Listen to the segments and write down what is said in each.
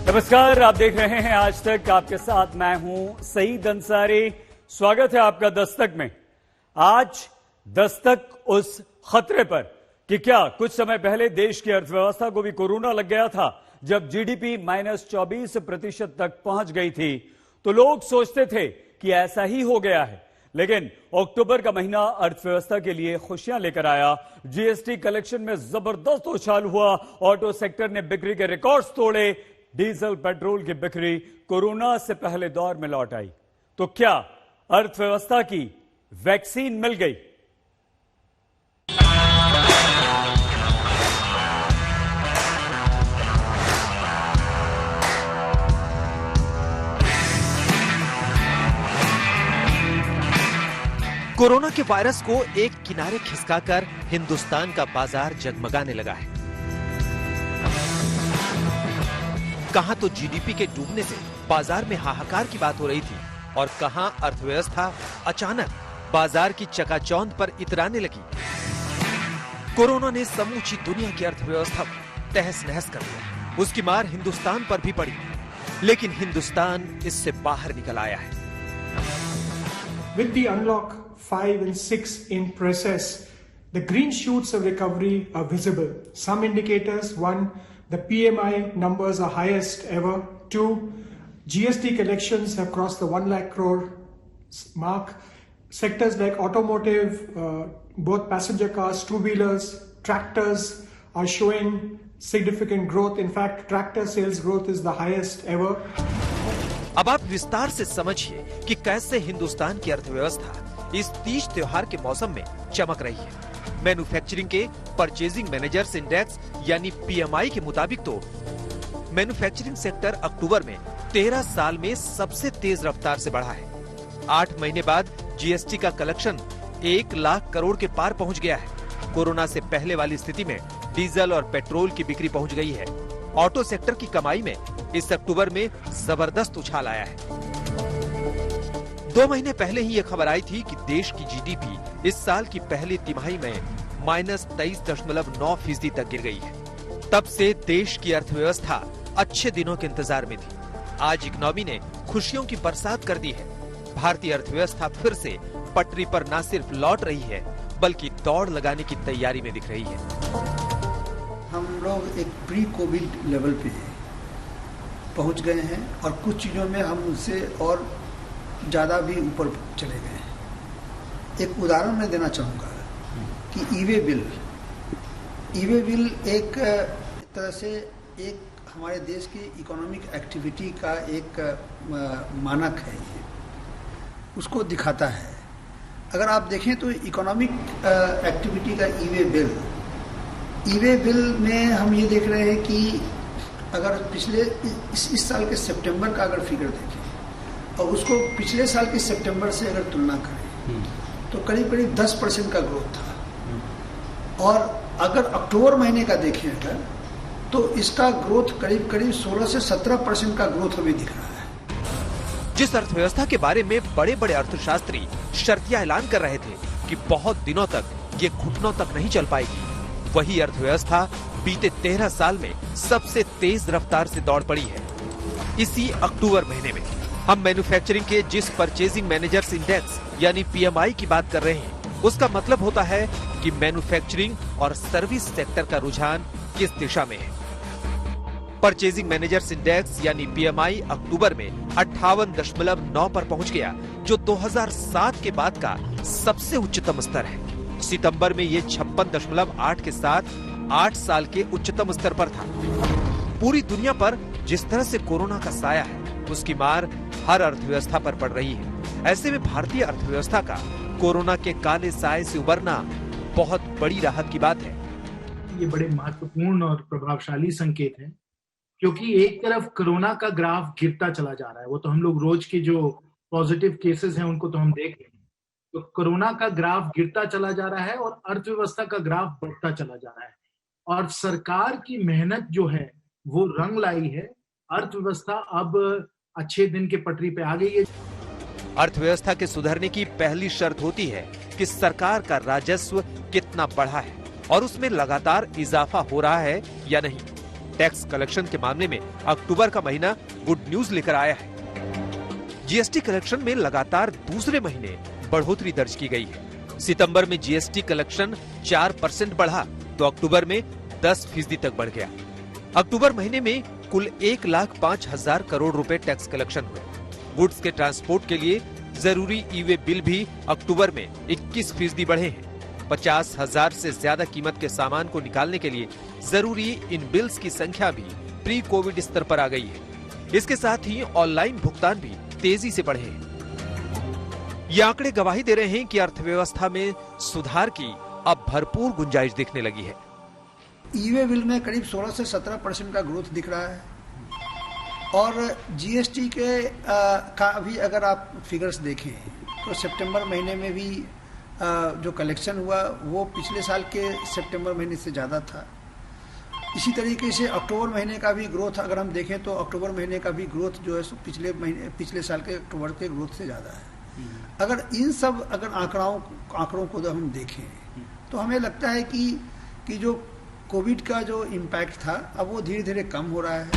नमस्कार, आप देख रहे हैं आज तक। आपके साथ मैं हूं सईद अंसारी। स्वागत है आपका दस्तक में। आज दस्तक उस खतरे पर कि क्या कुछ समय पहले देश की अर्थव्यवस्था को भी कोरोना लग गया था। जब जीडीपी -24% तक पहुंच गई थी तो लोग सोचते थे कि ऐसा ही हो गया है, लेकिन अक्टूबर का महीना अर्थव्यवस्था के लिए खुशियां लेकर आया। जीएसटी कलेक्शन में जबरदस्त उछाल हुआ, ऑटो सेक्टर ने बिक्री के रिकॉर्ड्स तोड़े, डीजल पेट्रोल की बिक्री कोरोना से पहले दौर में लौट आई। तो क्या अर्थव्यवस्था की वैक्सीन मिल गई? कोरोना के वायरस को एक किनारे खिसकाकर हिंदुस्तान का बाजार जगमगाने लगा है। कहां तो जीडीपी के डूबने से बाजार में हाहाकार की बात हो रही थी और कहां अर्थव्यवस्था अचानक बाजार की चकाचौंध पर इतराने लगी। कोरोना ने समूची दुनिया की अर्थव्यवस्था को तहस नहस कर दिया। उसकी मार हिंदुस्तान पर भी पड़ी, लेकिन हिंदुस्तान इससे बाहर निकल आया है। With the unlock 5 and 6 in process, the green shoots of recovery are visible. Some indicators: 1, the PMI numbers are highest ever. 2, GST collections have crossed the 1 lakh crore mark. Sectors like automotive, both passenger cars, two-wheelers, tractors are showing significant growth. In fact, tractor sales growth is the highest ever. अब आप विस्तार से समझिए कि कैसे हिंदुस्तान की अर्थव्यवस्था इस तीज त्योहार के मौसम में चमक रही है। मैन्युफैक्चरिंग के परचेजिंग मैनेजर्स इंडेक्स यानी पीएमआई के मुताबिक तो मैन्युफैक्चरिंग सेक्टर अक्टूबर में 13 साल में सबसे तेज रफ्तार से बढ़ा है। 8 महीने बाद जीएसटी का कलेक्शन 1 लाख करोड़ के पार पहुंच गया है। कोरोना से पहले वाली स्थिति में डीजल और पेट्रोल की बिक्री पहुंच गई है। ऑटो सेक्टर की कमाई में इस अक्टूबर में जबरदस्त उछाल आया है। 2 महीने पहले ही ये खबर आई थी कि देश की जीडीपी इस साल की पहली तिमाही में -23.9% तक गिर गई है। तब से देश की अर्थव्यवस्था अच्छे दिनों के इंतजार में थी। आज इकोनॉमी ने खुशियों की बरसात कर दी है। भारतीय अर्थव्यवस्था फिर से पटरी पर न सिर्फ लौट रही है बल्कि दौड़ लगाने की तैयारी में दिख रही है। हम लोग एक प्री कोविड लेवल पे पहुंच गए हैं और कुछ चीज़ों में हम उससे और ज़्यादा भी ऊपर चले गए हैं। एक उदाहरण मैं देना चाहूँगा कि ई वे बिल एक तरह से एक हमारे देश की इकोनॉमिक एक्टिविटी का एक मानक है। ये उसको दिखाता है। अगर आप देखें तो इकोनॉमिक एक्टिविटी का ई वे बिल में हम ये देख रहे हैं कि अगर पिछले इस साल के सितंबर का अगर फिगर देखें और उसको पिछले साल के सितंबर से अगर तुलना करें तो करीब करीब 10% का ग्रोथ था। और अगर अक्टूबर महीने का देखें अगर तो इसका ग्रोथ करीब करीब 16 से 17% का ग्रोथ हमें दिख रहा है। जिस अर्थव्यवस्था के बारे में बड़े बड़े अर्थशास्त्री शर्तिया ऐलान कर रहे थे कि बहुत दिनों तक ये घुटनों तक नहीं चल पाएगी, वही अर्थव्यवस्था बीते 13 साल में सबसे तेज रफ्तार से दौड़ पड़ी है। इसी अक्टूबर महीने में हम मैन्युफैक्चरिंग के जिस परचेजिंग मैनेजर्स इंडेक्स यानी पीएमआई की बात कर रहे हैं, उसका मतलब होता है कि मैन्युफैक्चरिंग और सर्विस सेक्टर का रुझान किस दिशा में है। परचेजिंग मैनेजर्स इंडेक्स यानी पीएमआई अक्टूबर में 58.9 पर पहुंच गया, जो 2007 के बाद का सबसे उच्चतम स्तर है। सितंबर में ये 56.8 के साथ 8 साल के उच्चतम स्तर पर था। पूरी दुनिया पर जिस तरह से कोरोना का साया है, उसकी मार हर अर्थव्यवस्था पर पड़ रही है। ऐसे में भारतीय अर्थव्यवस्था का कोरोना के काले साए से उबरना बहुत बड़ी राहत की बात है। ये बड़े महत्वपूर्ण और प्रभावशाली संकेत है, क्योंकि एक तरफ कोरोना का ग्राफ गिरता चला जा रहा है। वो तो हम लोग रोज के जो पॉजिटिव केसेस हैं उनको तो हम देख रहे हैं। तो कोरोना का ग्राफ गिरता चला जा रहा है और अर्थव्यवस्था का ग्राफ बढ़ता चला जा रहा है। और सरकार की मेहनत जो है वो रंग लाई है। अर्थव्यवस्था अब अच्छे दिन के पटरी पे आ गई है। अर्थव्यवस्था के सुधरने की पहली शर्त होती है कि सरकार का राजस्व कितना बढ़ा है और उसमें लगातार इजाफा हो रहा है या नहीं। टैक्स कलेक्शन के मामले में अक्टूबर का महीना गुड न्यूज लेकर आया है। जीएसटी कलेक्शन में लगातार दूसरे महीने बढ़ोतरी दर्ज की गई है। सितंबर में जीएसटी कलेक्शन 4% बढ़ा तो अक्टूबर में 10% तक बढ़ गया। अक्टूबर महीने में कुल 1,05,000 करोड़ रुपए टैक्स कलेक्शन हुए। गुड्स के ट्रांसपोर्ट के लिए जरूरी ई वे बिल भी अक्टूबर में 21% बढ़े हैं। 50,000 से ज्यादा कीमत के सामान को निकालने के लिए जरूरी इन बिल्स की संख्या भी प्री कोविड स्तर पर आ गई है। इसके साथ ही ऑनलाइन भुगतान भी तेजी से बढ़े हैं। ये आंकड़े गवाही दे रहे हैं कि अर्थव्यवस्था में सुधार की अब भरपूर गुंजाइश दिखने लगी है। ई-वे बिल में करीब 16 से 17% का ग्रोथ दिख रहा है और जीएसटी के का भी अगर आप फिगर्स देखें तो सितंबर महीने में भी जो कलेक्शन हुआ वो पिछले साल के सितंबर महीने से ज़्यादा था। इसी तरीके से अक्टूबर महीने का भी ग्रोथ अगर हम देखें तो अक्टूबर महीने का भी ग्रोथ जो है पिछले साल के अक्टूबर के ग्रोथ से ज़्यादा है। अगर इन सब आंकड़ों को हम देखें तो हमें लगता है कि जो कोविड का जो इम्पैक्ट था अब वो धीरे धीरे कम हो रहा है।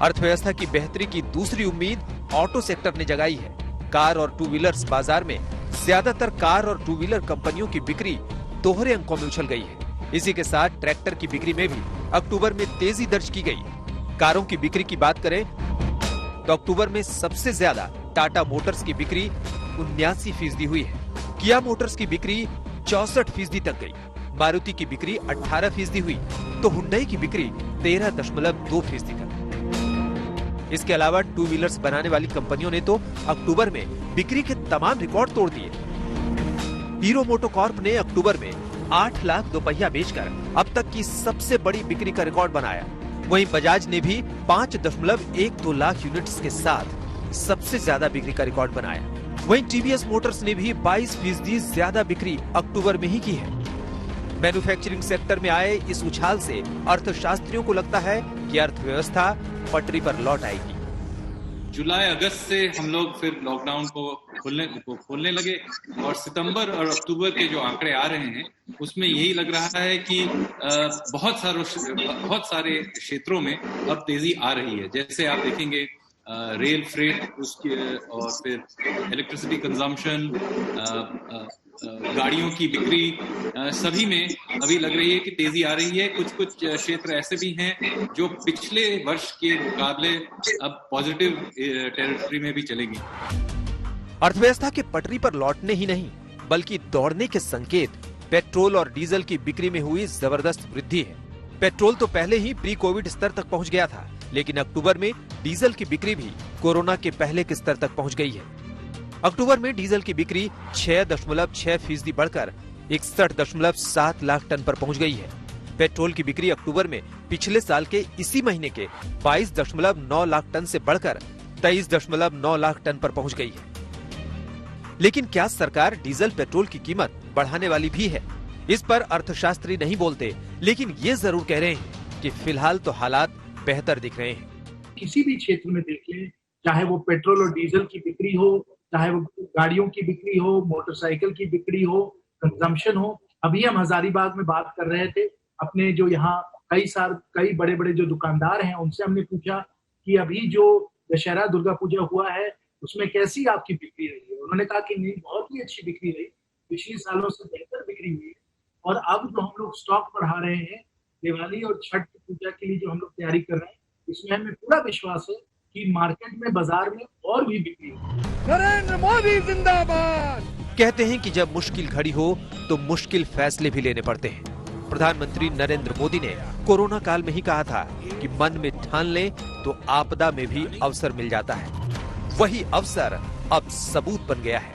अर्थव्यवस्था की बेहतरी की दूसरी उम्मीद ऑटो सेक्टर ने जगाई है। कार और टू व्हीलर्स बाजार में ज्यादातर कार और टू व्हीलर कंपनियों की बिक्री दोहरे अंकों में उछल गई है। इसी के साथ ट्रैक्टर की बिक्री में भी अक्टूबर में तेजी दर्ज की गई। कारों की बिक्री की बात करें तो अक्टूबर में सबसे ज्यादा टाटा मोटर्स की बिक्री 79% हुई है। किया मोटर्स की बिक्री 64% तक गई। मारुति की बिक्री 18% हुई तो हुंडई की बिक्री 13.2% तक। इसके अलावा टू व्हीलर्स बनाने वाली कंपनियों ने तो अक्टूबर में बिक्री के तमाम रिकॉर्ड तोड़ दिए। हीरो मोटोकॉर्प ने अक्टूबर में 8 लाख दोपहिया बेचकर अब तक की सबसे बड़ी बिक्री का रिकॉर्ड बनाया। वहीं बजाज ने भी 5.12 लाख यूनिट्स के साथ सबसे ज्यादा बिक्री का रिकॉर्ड बनाया। वहीं टीवीएस मोटर्स ने भी 22% ज्यादा बिक्री अक्टूबर में ही की है। मैन्युफैक्चरिंग सेक्टर में आए इस उछाल से अर्थशास्त्रियों को लगता है कि अर्थव्यवस्था पटरी पर लौट आएगी। जुलाई अगस्त से हम लोग फिर लॉकडाउन को खोलने लगे और सितंबर और अक्टूबर के जो आंकड़े आ रहे हैं उसमें यही लग रहा है कि बहुत सारे क्षेत्रों में अब तेजी आ रही है। जैसे आप देखेंगे रेल फ्रेट उसके और फिर इलेक्ट्रिसिटी कंजम्पशन, गाड़ियों की बिक्री, सभी में अभी लग रही है कि तेजी आ रही है। कुछ क्षेत्र ऐसे भी हैं जो पिछले वर्ष के मुकाबले अब पॉजिटिव टेरिटरी में भी चलेंगे। अर्थव्यवस्था के पटरी पर लौटने ही नहीं बल्कि दौड़ने के संकेत पेट्रोल और डीजल की बिक्री में हुई जबरदस्त वृद्धि है। पेट्रोल तो पहले ही प्री कोविड स्तर तक पहुंच गया था, लेकिन अक्टूबर में डीजल की बिक्री भी कोरोना के पहले के स्तर तक पहुंच गई है। अक्टूबर में डीजल की बिक्री 6.6% बढ़कर 61.7 लाख टन पर पहुंच गई है। पेट्रोल की बिक्री अक्टूबर में पिछले साल के इसी महीने के 22.9 लाख टन से बढ़कर 23.9 लाख टन पर पहुंच गई है। लेकिन क्या सरकार डीजल पेट्रोल की कीमत बढ़ाने वाली भी है? इस पर अर्थशास्त्री नहीं बोलते, लेकिन ये जरूर कह रहे हैं कि फिलहाल तो हालात बेहतर दिख रहे हैं। किसी भी क्षेत्र में देख लें, चाहे वो पेट्रोल और डीजल की बिक्री हो, चाहे वो गाड़ियों की बिक्री हो, मोटरसाइकिल की बिक्री हो, कंजम्पशन हो। अभी हम हजारीबाग में बात कर रहे थे, अपने जो यहाँ कई बड़े बड़े जो दुकानदार हैं उनसे हमने पूछा कि अभी जो दशहरा दुर्गा पूजा हुआ है उसमें कैसी आपकी बिक्री रही है। उन्होंने कहा कि नहीं, बहुत ही अच्छी बिक्री रही, पिछले सालों से बेहतर बिक्री हुई है। और अब जो हम लोग स्टॉक बढ़ा रहे हैं दिवाली और छठ की पूजा के लिए जो हम लोग तैयारी कर रहे हैं, इसमें हमें पूरा विश्वास है कि मार्केट में, बाजार में और भी बिक्री होगी। नरेंद्र मोदी जिंदाबाद। कहते हैं कि जब मुश्किल घड़ी हो तो मुश्किल फैसले भी लेने पड़ते हैं। प्रधानमंत्री नरेंद्र मोदी ने कोरोना काल में ही कहा था कि मन में ठान ले तो आपदा में भी अवसर मिल जाता है। वही अवसर अब सबूत बन गया है।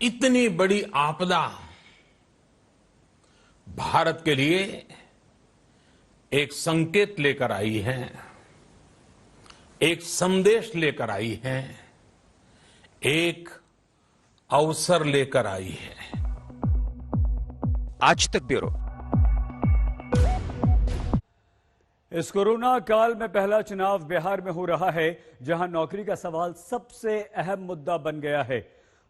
इतनी बड़ी आपदा भारत के लिए एक संकेत लेकर आई है, एक संदेश लेकर आई है, एक अवसर लेकर आई है। आज तक ब्यूरो। इस कोरोना काल में पहला चुनाव बिहार में हो रहा है, जहां नौकरी का सवाल सबसे अहम मुद्दा बन गया है।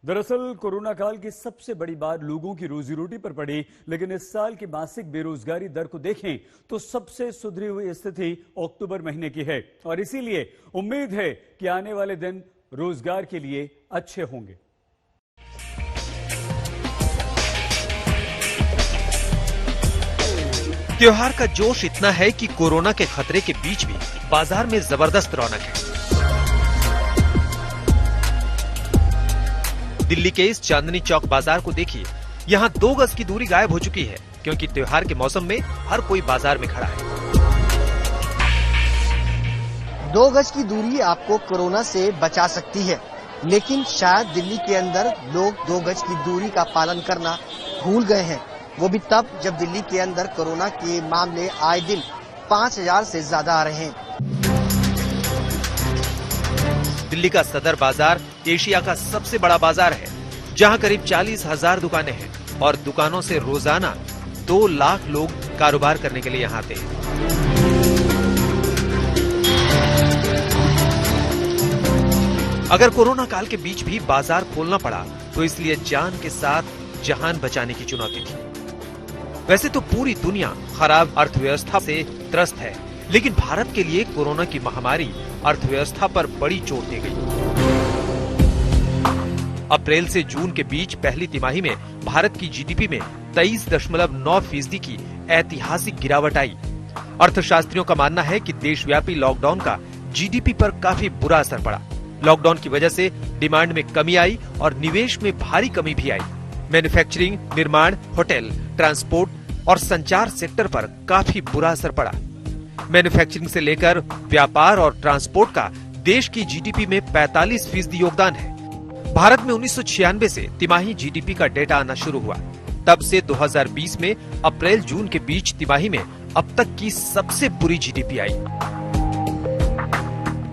दरअसल कोरोना काल की सबसे बड़ी बात लोगों की रोजी रोटी पर पड़ी, लेकिन इस साल की मासिक बेरोजगारी दर को देखें तो सबसे सुधरी हुई स्थिति अक्टूबर महीने की है और इसीलिए उम्मीद है कि आने वाले दिन रोजगार के लिए अच्छे होंगे। त्योहार का जोश इतना है कि कोरोना के खतरे के बीच भी बाजार में जबरदस्त रौनक है। दिल्ली के इस चांदनी चौक बाजार को देखिए, यहाँ 2 गज की दूरी गायब हो चुकी है क्योंकि त्योहार के मौसम में हर कोई बाजार में खड़ा है। 2 गज की दूरी आपको कोरोना से बचा सकती है, लेकिन शायद दिल्ली के अंदर लोग 2 गज की दूरी का पालन करना भूल गए हैं। वो भी तब जब दिल्ली के अंदर कोरोना के मामले आए दिन 5000 से ज्यादा आ रहे हैं। दिल्ली का सदर बाजार एशिया का सबसे बड़ा बाजार है, जहां करीब 40,000 दुकानें हैं और दुकानों से रोजाना 2 लाख लोग कारोबार करने के लिए यहाँ आते हैं। अगर कोरोना काल के बीच भी बाजार खोलना पड़ा तो इसलिए जान के साथ जहान बचाने की चुनौती थी। वैसे तो पूरी दुनिया खराब अर्थव्यवस्था से त्रस्त है, लेकिन भारत के लिए कोरोना की महामारी अर्थव्यवस्था पर बड़ी चोट दे गई। अप्रैल से जून के बीच पहली तिमाही में भारत की जीडीपी में 23.9% की ऐतिहासिक गिरावट आई। अर्थशास्त्रियों का मानना है कि देशव्यापी लॉकडाउन का जीडीपी पर काफी बुरा असर पड़ा। लॉकडाउन की वजह से डिमांड में कमी आई और निवेश में भारी कमी भी आई। मैन्युफैक्चरिंग, निर्माण, होटल, ट्रांसपोर्ट और संचार सेक्टर पर काफी बुरा असर पड़ा। मैन्युफैक्चरिंग से लेकर व्यापार और ट्रांसपोर्ट का देश की जीडीपी में 45% योगदान है। भारत में 1996 से तिमाही जीडीपी का डेटा आना शुरू हुआ। तब से 2020 में अप्रैल जून के बीच तिमाही में अब तक की सबसे बुरी जीडीपी आई।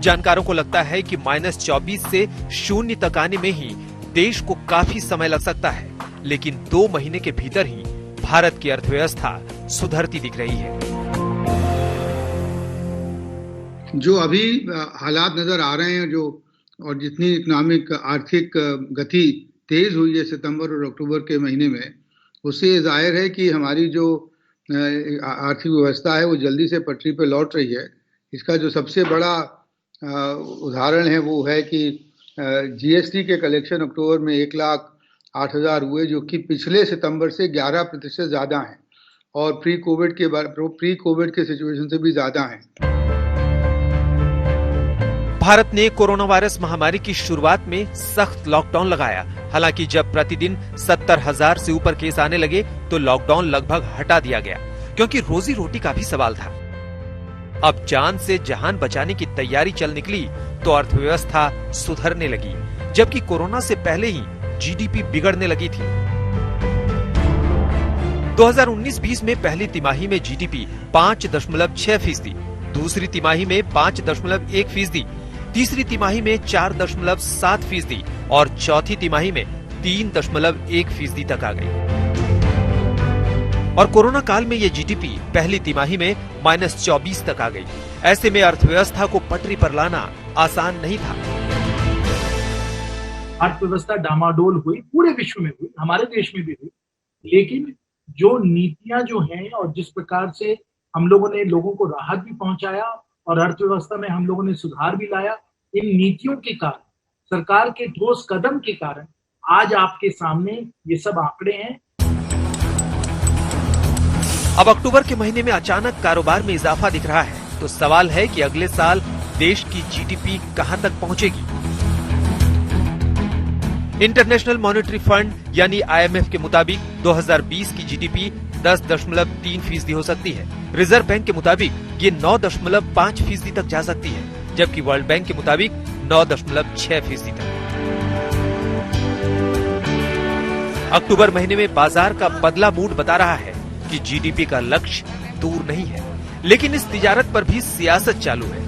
जानकारों को लगता है कि -24 से 0 तक आने में ही देश को काफी समय लग सकता है, लेकिन 2 महीने के भीतर ही भारत की अर्थव्यवस्था सुधरती दिख रही है। जो अभी हालात नजर आ रहे हैं, जो और जितनी इकोनॉमिक आर्थिक गति तेज हुई है सितंबर और अक्टूबर के महीने में, उससे जाहिर है कि हमारी जो आर्थिक व्यवस्था है वो जल्दी से पटरी पर लौट रही है। इसका जो सबसे बड़ा उदाहरण है वो है कि जीएसटी के कलेक्शन अक्टूबर में 1,08,000 हुए, जो कि पिछले सितंबर से 11% ज्यादा हैं और प्री कोविड के सिचुएशन से भी ज्यादा हैं। भारत ने कोरोना वायरस महामारी की शुरुआत में सख्त लॉकडाउन लगाया। हालांकि जब प्रतिदिन 70,000 से ऊपर केस आने लगे तो लॉकडाउन लगभग हटा दिया गया, क्योंकि रोजी रोटी का भी सवाल था। अब जान से जहान बचाने की तैयारी चल निकली तो अर्थव्यवस्था सुधरने लगी, जबकि कोरोना से पहले ही जीडीपी बिगड़ने लगी थी। 2019-20 में पहली तिमाही में जीडीपी 5.6%, दूसरी तिमाही में 5.1%, तीसरी तिमाही में 4.7% और चौथी तिमाही में 3.1% तक आ गई। और कोरोना काल में ये जीडीपी पहली तिमाही में -24 तक आ गई। ऐसे में अर्थव्यवस्था को पटरी पर लाना आसान नहीं था। अर्थव्यवस्था डामाडोल हुई, पूरे विश्व में हुई, हमारे देश में भी हुई, लेकिन जो नीतियां जो हैं और जिस प्रकार से हम लोगों ने लोगों को राहत भी पहुंचाया और अर्थव्यवस्था में हम लोगों ने सुधार भी लाया, इन नीतियों के कारण, सरकार के ठोस कदम के कारण आज आपके सामने ये सब आंकड़े हैं। अब अक्टूबर के महीने में अचानक कारोबार में इजाफा दिख रहा है, तो सवाल है कि अगले साल देश की जीडीपी कहां तक पहुंचेगी। इंटरनेशनल मॉनेटरी फंड यानी IMF के मुताबिक 2020 की जीडीपी 10.3% हो सकती है। रिजर्व बैंक के मुताबिक ये 9.5% तक जा सकती है, जबकि वर्ल्ड बैंक के मुताबिक 9.6% तक। अक्टूबर महीने में बाजार का बदला मूड बता रहा है कि जीडीपी का लक्ष्य दूर नहीं है, लेकिन इस तिजारत पर भी सियासत चालू है।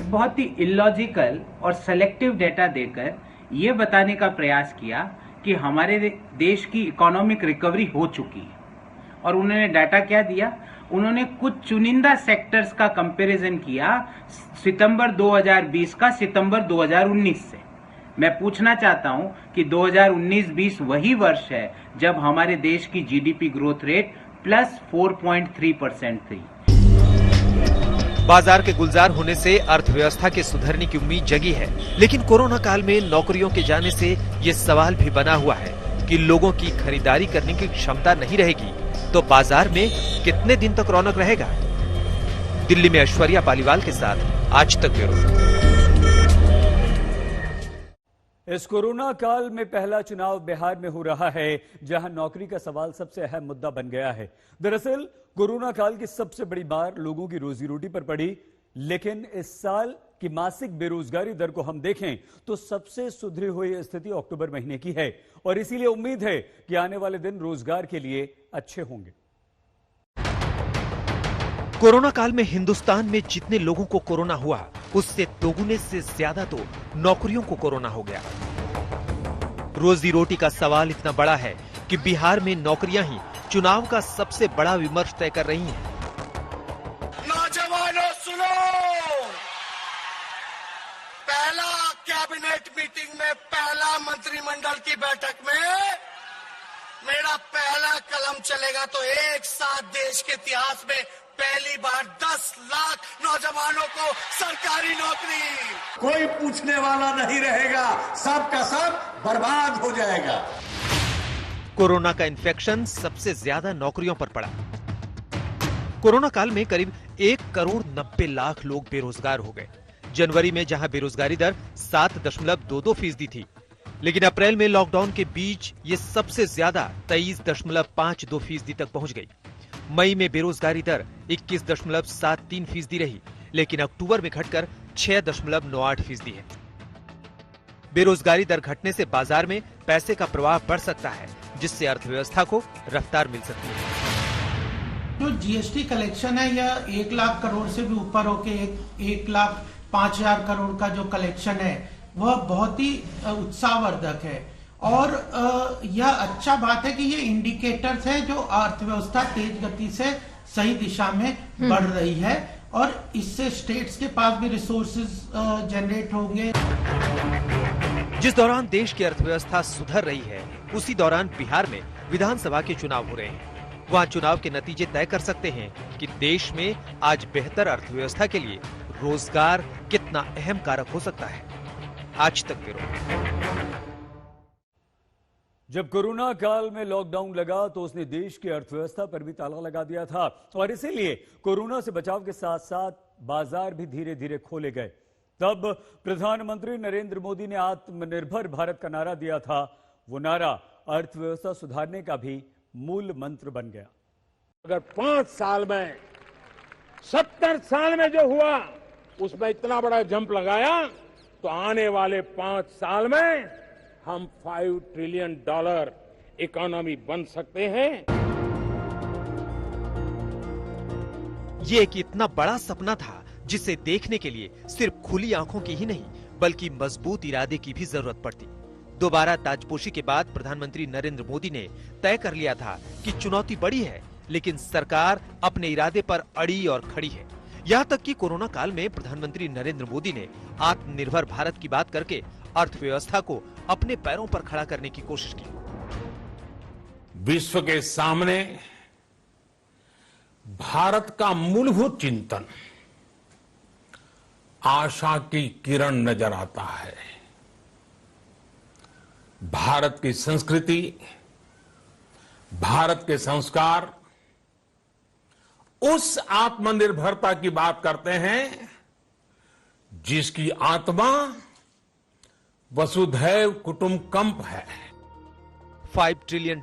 बहुत ही इलॉजिकल और सेलेक्टिव डेटा देकर ये बताने का प्रयास किया कि हमारे देश की इकोनॉमिक रिकवरी हो चुकी है। और उन्होंने डाटा क्या दिया? उन्होंने कुछ चुनिंदा सेक्टर्स का कंपैरिजन किया सितंबर 2020 का सितंबर 2019 से। मैं पूछना चाहता हूं कि 2019-20 वही वर्ष है जब हमारे देश की जीडीपी ग्रोथ रेट प्लस 4.3% थी। बाजार के गुलजार होने से अर्थव्यवस्था के सुधरने की उम्मीद जगी है, लेकिन कोरोना काल में नौकरियों के जाने से ये सवाल भी बना हुआ है कि लोगों की खरीदारी करने की क्षमता नहीं रहेगी तो बाजार में कितने दिन तक रौनक रहेगा। दिल्ली में ऐश्वर्या पालीवाल के साथ आज तक ब्यूरो। इस कोरोना काल में पहला चुनाव बिहार में हो रहा है, जहां नौकरी का सवाल सबसे अहम मुद्दा बन गया है। दरअसल कोरोना काल की सबसे बड़ी मार लोगों की रोजी रोटी पर पड़ी, लेकिन इस साल की मासिक बेरोजगारी दर को हम देखें तो सबसे सुधरी हुई स्थिति अक्टूबर महीने की है और इसीलिए उम्मीद है कि आने वाले दिन रोजगार के लिए अच्छे होंगे। कोरोना काल में हिंदुस्तान में जितने लोगों को कोरोना हुआ उससे दोगुने से ज्यादा तो नौकरियों को कोरोना हो गया। रोजी रोटी का सवाल इतना बड़ा है कि बिहार में नौकरियां ही चुनाव का सबसे बड़ा विमर्श तय कर रही हैं। नौजवानों सुनो, पहला कैबिनेट मीटिंग में, पहला मंत्रिमंडल की बैठक में मेरा पहला कलम चलेगा तो एक साथ देश के इतिहास में पहली बार 10 लाख नौजवानों को सरकारी नौकरी। कोई पूछने वाला नहीं रहेगा, सब का सब बर्बाद हो जाएगा। कोरोना का इन्फेक्शन सबसे ज्यादा नौकरियों पर पड़ा। कोरोना काल में करीब 1,90,00,000 लोग बेरोजगार हो गए। जनवरी में जहां बेरोजगारी दर 7.22% थी, लेकिन अप्रैल में लॉकडाउन के बीच ये सबसे ज्यादा 23.52% तक पहुंच गई। मई में बेरोजगारी दर 21.73% रही, लेकिन अक्टूबर में घटकर 6.98% है। बेरोजगारी दर घटने से बाजार में पैसे का प्रवाह बढ़ सकता है, जिससे अर्थव्यवस्था को रफ्तार मिल सकती है। जो जीएसटी कलेक्शन है यह 1 लाख करोड़ से भी ऊपर होके 1,05,000 करोड़ का जो कलेक्शन है वह बहुत ही उत्साहवर्धक है और यह अच्छा बात है कि ये इंडिकेटर्स है जो अर्थव्यवस्था तेज गति से सही दिशा में बढ़ रही है और इससे स्टेट्स के पास भी रिसोर्सेज जनरेट होंगे। जिस दौरान देश की अर्थव्यवस्था सुधर रही है, उसी दौरान बिहार में विधानसभा के चुनाव हो रहे हैं। वहाँ चुनाव के नतीजे तय कर सकते हैं कि देश में आज बेहतर अर्थव्यवस्था के लिए रोजगार कितना अहम कारक हो सकता है। आज तक ब्यूरो। जब कोरोना काल में लॉकडाउन लगा तो उसने देश की अर्थव्यवस्था पर भी ताला लगा दिया था और इसीलिए कोरोना से बचाव के साथ साथ बाजार भी धीरे धीरे खोले गए। तब प्रधानमंत्री नरेंद्र मोदी ने आत्मनिर्भर भारत का नारा दिया था। वो नारा अर्थव्यवस्था सुधारने का भी मूल मंत्र बन गया। अगर 5 साल में 70 साल में जो हुआ उसमें इतना बड़ा जंप लगाया तो आने वाले 5 साल में हम $5 ट्रिलियन इकोनॉमी बन सकते हैं। ये एक इतना बड़ा सपना था जिसे देखने के लिए सिर्फ खुली आंखों की ही नहीं बल्कि मजबूत इरादे की भी जरूरत पड़ती। दोबारा ताजपोशी के बाद प्रधानमंत्री नरेंद्र मोदी ने तय कर लिया था कि चुनौती बड़ी है, लेकिन सरकार अपने इरादे पर अड़ी और खड़ी है। यहाँ तक कि कोरोना काल में प्रधानमंत्री नरेंद्र मोदी ने आत्मनिर्भर भारत की बात करके अर्थव्यवस्था को अपने पैरों पर खड़ा करने की कोशिश की। विश्व के सामने भारत का मूलभूत चिंतन आशा की किरण नजर आता है। भारत की संस्कृति, भारत के संस्कार उस आत्मनिर्भरता की बात करते हैं जिसकी आत्मा वसुधैव कुटुंबकम है। $5 ट्रिलियन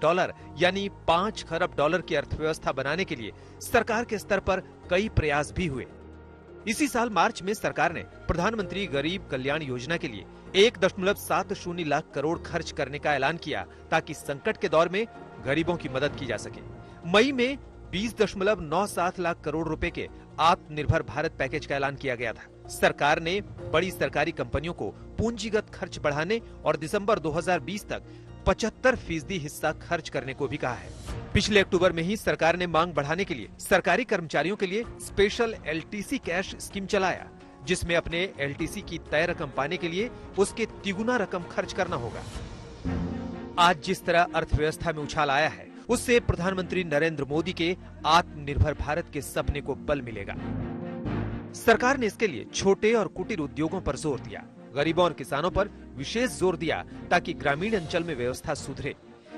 यानी $5 खरब की अर्थव्यवस्था बनाने के लिए सरकार के स्तर पर कई प्रयास भी हुए। इसी साल मार्च में सरकार ने प्रधानमंत्री गरीब कल्याण योजना के लिए 1.70 लाख करोड़ खर्च करने का ऐलान किया ताकि संकट के दौर में गरीबों की मदद की जा सके। मई में 20.97 लाख करोड़ रुपए के आत्मनिर्भर भारत पैकेज का ऐलान किया गया था। सरकार ने बड़ी सरकारी कंपनियों को पूंजीगत खर्च बढ़ाने और दिसंबर 2020 तक 75% हिस्सा खर्च करने को भी कहा है। पिछले अक्टूबर में ही सरकार ने मांग बढ़ाने के लिए सरकारी कर्मचारियों के लिए स्पेशल LTC कैश स्कीम चलाया, जिसमें अपने एलटीसी की तय रकम पाने के लिए उसके तिगुना रकम खर्च करना होगा। आज जिस तरह अर्थव्यवस्था में उछाल आया है, उससे प्रधानमंत्री नरेंद्र मोदी के आत्मनिर्भर भारत के सपने को बल मिलेगा। सरकार ने इसके लिए छोटे और कुटीर उद्योगों पर जोर दिया, गरीबों और किसानों पर विशेष जोर दिया ताकि ग्रामीण अंचल में व्यवस्था सुधरे।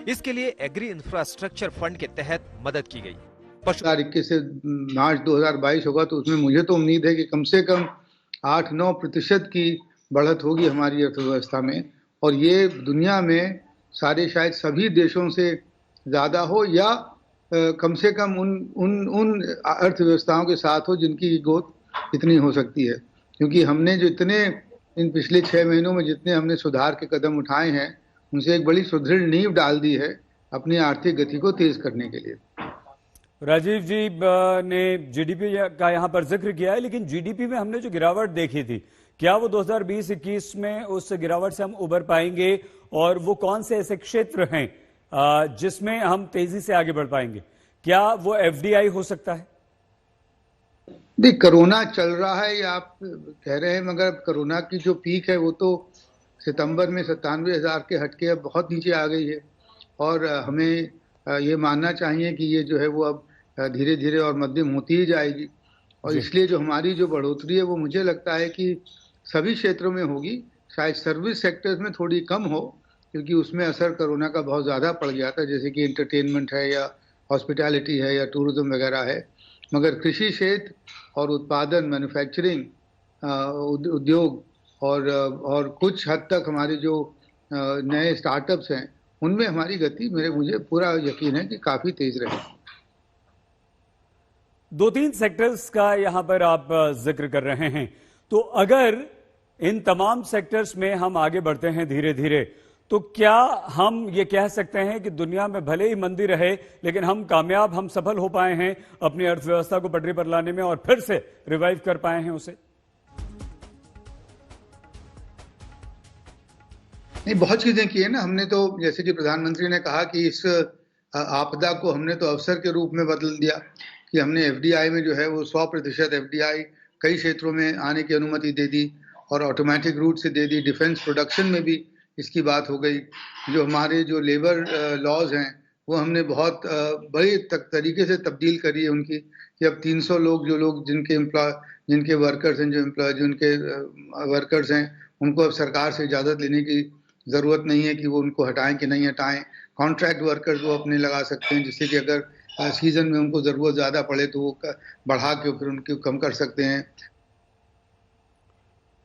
इसके लिए एग्री इंफ्रास्ट्रक्चर फंड के तहत मदद की गई। 2021 से मार्च 2022 होगा तो उसमें मुझे तो उम्मीद है कि कम से कम 8-9% की बढ़त होगी हमारी अर्थव्यवस्था में, और ये दुनिया में सारे शायद सभी देशों से ज्यादा हो या कम से कम उन अर्थव्यवस्थाओं के साथ हो जिनकी ग्रोथ इतनी हो सकती है। क्योंकि हमने जो इतने इन पिछले 6 महीनों में जितने हमने सुधार के कदम उठाए हैं, उनसे एक बड़ी सुदृढ़ नींव डाल दी है अपनी आर्थिक गति को तेज करने के लिए। राजीव जी ने जीडीपी का यहां पर जिक्र किया है, लेकिन जीडीपी में हमने जो गिरावट देखी थी, क्या वो 2020-21 में उस गिरावट से हम उबर पाएंगे, और वो कौन से ऐसे क्षेत्र हैं जिसमें हम तेजी से आगे बढ़ पाएंगे? क्या वो एफडीआई हो सकता है? देख, कोरोना चल रहा है या आप कह रहे हैं, मगर कोरोना की जो पीक है वो तो सितंबर में 97,000 के हटके अब बहुत नीचे आ गई है, और हमें ये मानना चाहिए कि ये जो है वो अब धीरे धीरे और मध्यम होती ही जाएगी। और इसलिए जो हमारी जो बढ़ोतरी है वो मुझे लगता है कि सभी क्षेत्रों में होगी। शायद सर्विस सेक्टर्स में थोड़ी कम हो, क्योंकि उसमें असर कोरोना का बहुत ज़्यादा पड़ गया था, जैसे कि एंटरटेनमेंट है या हॉस्पिटैलिटी है या टूरिज्म वगैरह है। मगर कृषि क्षेत्र और उत्पादन, मैन्युफैक्चरिंग उद्योग और कुछ हद तक हमारे जो नए स्टार्टअप्स हैं, उनमें हमारी गति मुझे पूरा यकीन है कि काफी तेज रहेगी। 2-3 सेक्टर्स का यहां पर आप जिक्र कर रहे हैं, तो अगर इन तमाम सेक्टर्स में हम आगे बढ़ते हैं धीरे धीरे, तो क्या हम ये कह सकते हैं कि दुनिया में भले ही मंदी रहे, लेकिन हम सफल हो पाए हैं अपनी अर्थव्यवस्था को पटरी पर लाने में और फिर से रिवाइव कर पाए हैं उसे? नहीं, बहुत चीजें की है ना हमने। तो जैसे कि प्रधानमंत्री ने कहा कि इस आपदा को हमने तो अवसर के रूप में बदल दिया, कि हमने एफडीआई में जो है वो 100% एफडीआई कई क्षेत्रों में आने की अनुमति दे दी और ऑटोमेटिक रूट से दे दी। डिफेंस प्रोडक्शन में भी इसकी बात हो गई। जो हमारे जो लेबर लॉज हैं वो हमने बहुत बड़ी तरीके से तब्दील करी है उनकी, कि अब 300 लोग जिनके वर्कर्स हैं, जिनके वर्कर्स हैं, उनको अब सरकार से इजाज़त लेने की ज़रूरत नहीं है कि वो उनको हटाएं कि नहीं हटाएं। कॉन्ट्रैक्ट वर्कर्स वो अपने लगा सकते हैं, जिससे कि अगर सीजन में उनको ज़रूरत ज़्यादा पड़े तो वो बढ़ा के फिर उनकी कम कर सकते हैं।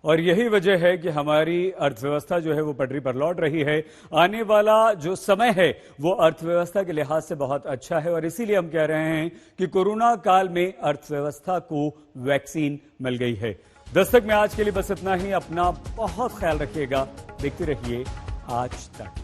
और यही वजह है कि हमारी अर्थव्यवस्था जो है वो पटरी पर लौट रही है। आने वाला जो समय है वो अर्थव्यवस्था के लिहाज से बहुत अच्छा है, और इसीलिए हम कह रहे हैं कि कोरोना काल में अर्थव्यवस्था को वैक्सीन मिल गई है। दस्तक में आज के लिए बस इतना ही। अपना बहुत ख्याल रखिएगा। देखते रहिए आज तक।